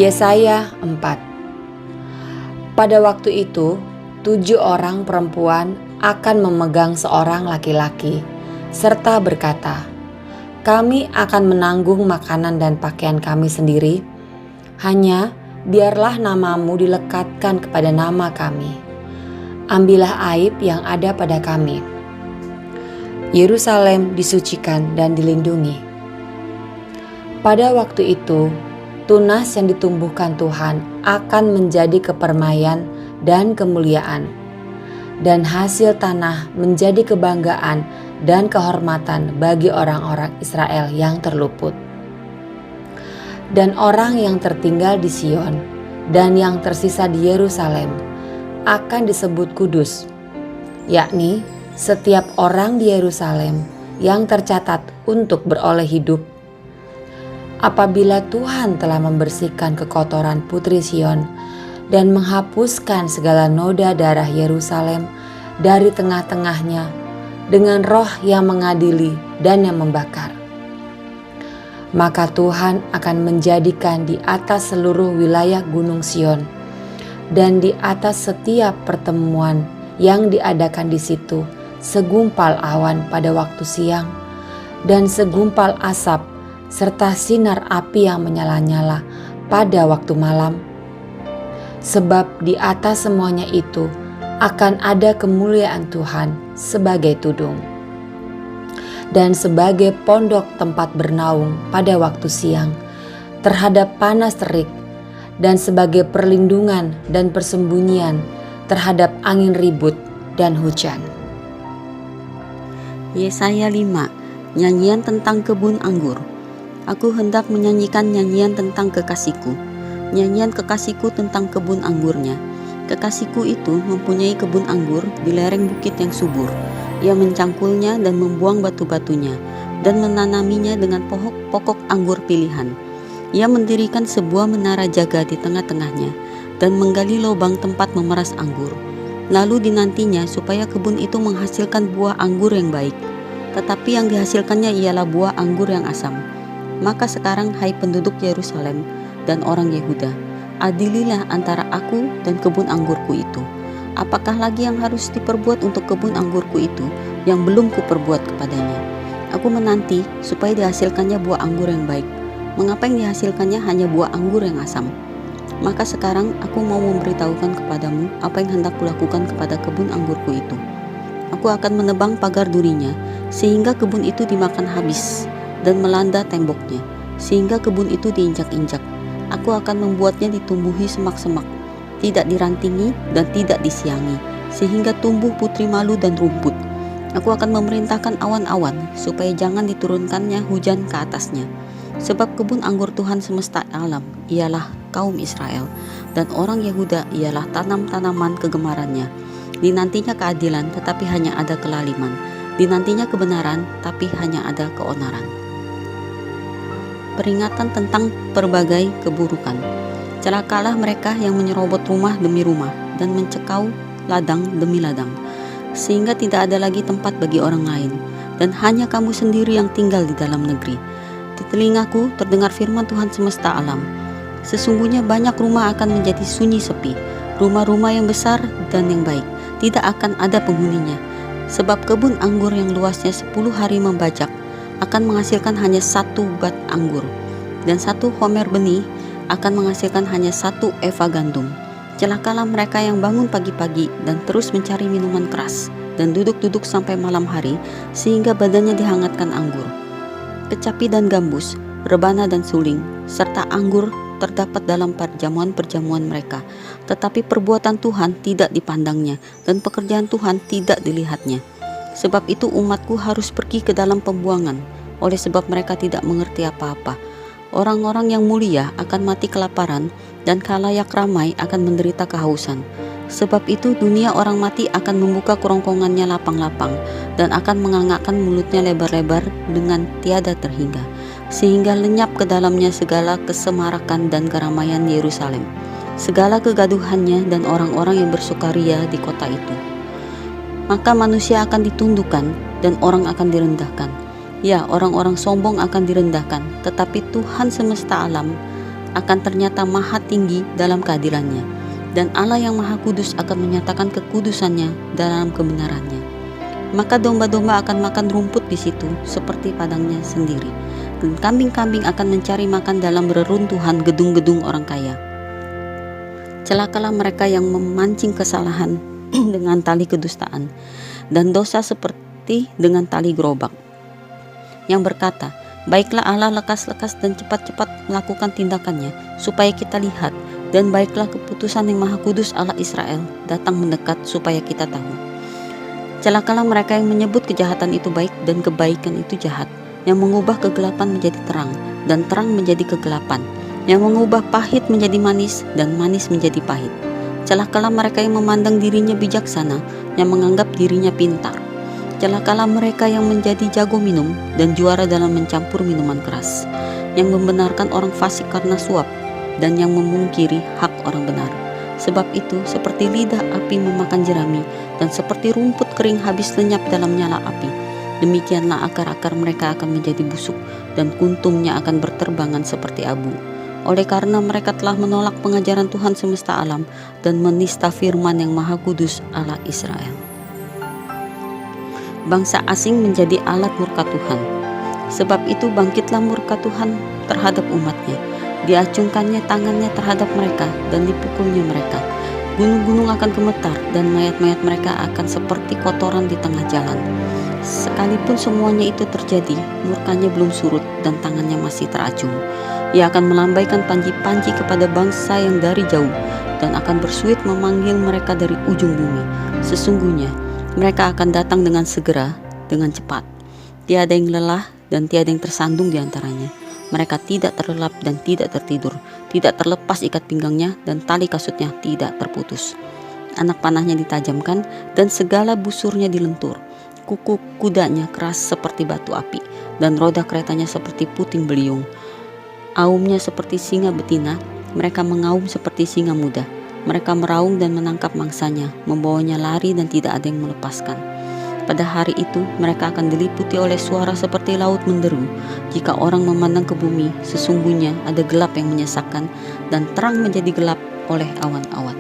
Yesaya 4. Pada waktu itu, 7 orang perempuan akan memegang seorang laki-laki, serta berkata, "Kami akan menanggung makanan dan pakaian kami sendiri, hanya biarlah namamu dilekatkan kepada nama kami. Ambillah aib yang ada pada kami." Yerusalem disucikan dan dilindungi. Pada waktu itu, tunas yang ditumbuhkan Tuhan akan menjadi kepermaian dan kemuliaan, dan hasil tanah menjadi kebanggaan dan kehormatan bagi orang-orang Israel yang terluput. Dan orang yang tertinggal di Sion dan yang tersisa di Yerusalem akan disebut kudus, yakni setiap orang di Yerusalem yang tercatat untuk beroleh hidup. Apabila Tuhan telah membersihkan kekotoran putri Sion dan menghapuskan segala noda darah Yerusalem dari tengah-tengahnya dengan roh yang mengadili dan yang membakar, maka Tuhan akan menjadikan di atas seluruh wilayah gunung Sion dan di atas setiap pertemuan yang diadakan di situ segumpal awan pada waktu siang dan segumpal asap serta sinar api yang menyala-nyala pada waktu malam. Sebab di atas semuanya itu akan ada kemuliaan Tuhan sebagai tudung, dan sebagai pondok tempat bernaung pada waktu siang terhadap panas terik, dan sebagai perlindungan dan persembunyian terhadap angin ribut dan hujan. Yesaya 5. Nyanyian tentang kebun anggur. Aku hendak menyanyikan nyanyian tentang kekasihku, nyanyian kekasihku tentang kebun anggurnya. Kekasihku itu mempunyai kebun anggur di lereng bukit yang subur. Ia mencangkulnya dan membuang batu-batunya, dan menanaminya dengan pokok anggur pilihan. Ia mendirikan sebuah menara jaga di tengah-tengahnya, dan menggali lubang tempat memeras anggur. Lalu dinantinya supaya kebun itu menghasilkan buah anggur yang baik, tetapi yang dihasilkannya ialah buah anggur yang asam. Maka sekarang, hai penduduk Yerusalem dan orang Yehuda, adililah antara aku dan kebun anggurku itu. Apakah lagi yang harus diperbuat untuk kebun anggurku itu yang belum kuperbuat kepadanya? Aku menanti supaya dihasilkannya buah anggur yang baik. Mengapa yang dihasilkannya hanya buah anggur yang asam? Maka sekarang aku mau memberitahukan kepadamu apa yang hendak kulakukan kepada kebun anggurku itu. Aku akan menebang pagar durinya, sehingga kebun itu dimakan habis, dan melanda temboknya, sehingga kebun itu diinjak-injak. Aku akan membuatnya ditumbuhi semak-semak, tidak dirantingi dan tidak disiangi, sehingga tumbuh putri malu dan rumput. Aku akan memerintahkan awan-awan, supaya jangan diturunkannya hujan ke atasnya. Sebab kebun anggur Tuhan semesta alam ialah kaum Israel, dan orang Yehuda ialah tanam-tanaman kegemarannya. Dinantinya keadilan, tetapi hanya ada kelaliman. Dinantinya kebenaran, tapi hanya ada keonaran. Peringatan tentang berbagai keburukan. Celakalah mereka yang menyerobot rumah demi rumah dan mencekau ladang demi ladang, sehingga tidak ada lagi tempat bagi orang lain, dan hanya kamu sendiri yang tinggal di dalam negeri. Di telingaku terdengar firman Tuhan semesta alam. Sesungguhnya banyak rumah akan menjadi sunyi sepi, rumah-rumah yang besar dan yang baik tidak akan ada penghuninya. Sebab kebun anggur yang luasnya 10 hari membajak akan menghasilkan hanya 1 bat anggur, dan 1 homer benih akan menghasilkan hanya 1 eva gandum. Celakalah mereka yang bangun pagi-pagi dan terus mencari minuman keras, dan duduk-duduk sampai malam hari, sehingga badannya dihangatkan anggur. Kecapi dan gambus, rebana dan suling, serta anggur terdapat dalam perjamuan-perjamuan mereka, tetapi perbuatan Tuhan tidak dipandangnya, dan pekerjaan Tuhan tidak dilihatnya. Sebab itu umatku harus pergi ke dalam pembuangan, oleh sebab mereka tidak mengerti apa-apa. Orang-orang yang mulia akan mati kelaparan, dan khalayak ramai akan menderita kehausan. Sebab itu dunia orang mati akan membuka kerongkongannya lapang-lapang, dan akan mengangakkan mulutnya lebar-lebar dengan tiada terhingga, sehingga lenyap ke dalamnya segala kesemarakan dan keramaian Yerusalem, segala kegaduhannya dan orang-orang yang bersukaria di kota itu. Maka manusia akan ditundukkan dan orang akan direndahkan. Ya, orang-orang sombong akan direndahkan, tetapi Tuhan semesta alam akan ternyata maha tinggi dalam keadilannya, dan Allah yang maha kudus akan menyatakan kekudusannya dalam kebenarannya. Maka domba-domba akan makan rumput di situ seperti padangnya sendiri, dan kambing-kambing akan mencari makan dalam reruntuhan gedung-gedung orang kaya. Celakalah mereka yang memancing kesalahan dengan tali kedustaan, dan dosa seperti dengan tali gerobak, yang berkata, baiklah Allah lekas-lekas dan cepat-cepat melakukan tindakannya, supaya kita lihat, dan baiklah keputusan yang maha kudus Allah Israel datang mendekat supaya kita tahu. Celakalah mereka yang menyebut kejahatan itu baik dan kebaikan itu jahat, yang mengubah kegelapan menjadi terang dan terang menjadi kegelapan, yang mengubah pahit menjadi manis dan manis menjadi pahit. Celakalah mereka yang memandang dirinya bijaksana, yang menganggap dirinya pintar. Celakalah mereka yang menjadi jago minum dan juara dalam mencampur minuman keras, yang membenarkan orang fasik karena suap, dan yang memungkiri hak orang benar. Sebab itu seperti lidah api memakan jerami, dan seperti rumput kering habis lenyap dalam nyala api, demikianlah akar-akar mereka akan menjadi busuk, dan kuntumnya akan berterbangan seperti abu. Oleh karena mereka telah menolak pengajaran Tuhan semesta alam dan menista firman yang maha kudus Allah Israel. Bangsa asing menjadi alat murka Tuhan. Sebab itu bangkitlah murka Tuhan terhadap umatnya. Diacungkannya tangannya terhadap mereka dan dipukulnya mereka. Gunung-gunung akan gemetar dan mayat-mayat mereka akan seperti kotoran di tengah jalan. Sekalipun semuanya itu terjadi, murkanya belum surut dan tangannya masih teracung. Ia akan melambaikan panji-panji kepada bangsa yang dari jauh dan akan bersuit memanggil mereka dari ujung bumi. Sesungguhnya mereka akan datang dengan segera, dengan cepat. Tiada yang lelah dan tiada yang tersandung di antaranya. Mereka tidak terlelap dan tidak tertidur, tidak terlepas ikat pinggangnya dan tali kasutnya tidak terputus. Anak panahnya ditajamkan dan segala busurnya dilentur. Kuku kudanya keras seperti batu api dan roda keretanya seperti puting beliung. Aumnya seperti singa betina, mereka mengaum seperti singa muda. Mereka meraung dan menangkap mangsanya, membawanya lari dan tidak ada yang melepaskan. Pada hari itu mereka akan diliputi oleh suara seperti laut menderu. Jika orang memandang ke bumi, sesungguhnya ada gelap yang menyesakkan dan terang menjadi gelap oleh awan-awan.